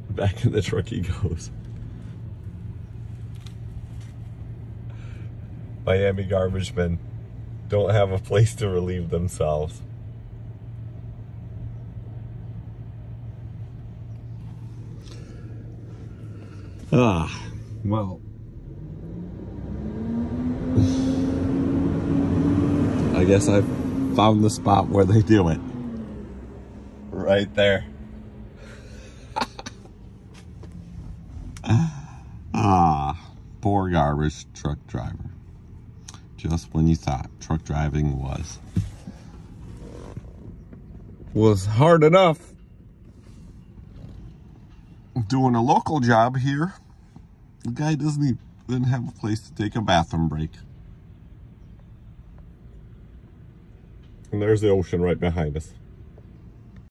Back in the truck he goes. Miami garbage men don't have a place to relieve themselves. Well, I guess I found the spot where they do it. Right there. Poor garbage truck driver. Just when you thought truck driving was hard enough, doing a local job here, the guy doesn't even have a place to take a bathroom break. And there's the ocean right behind us.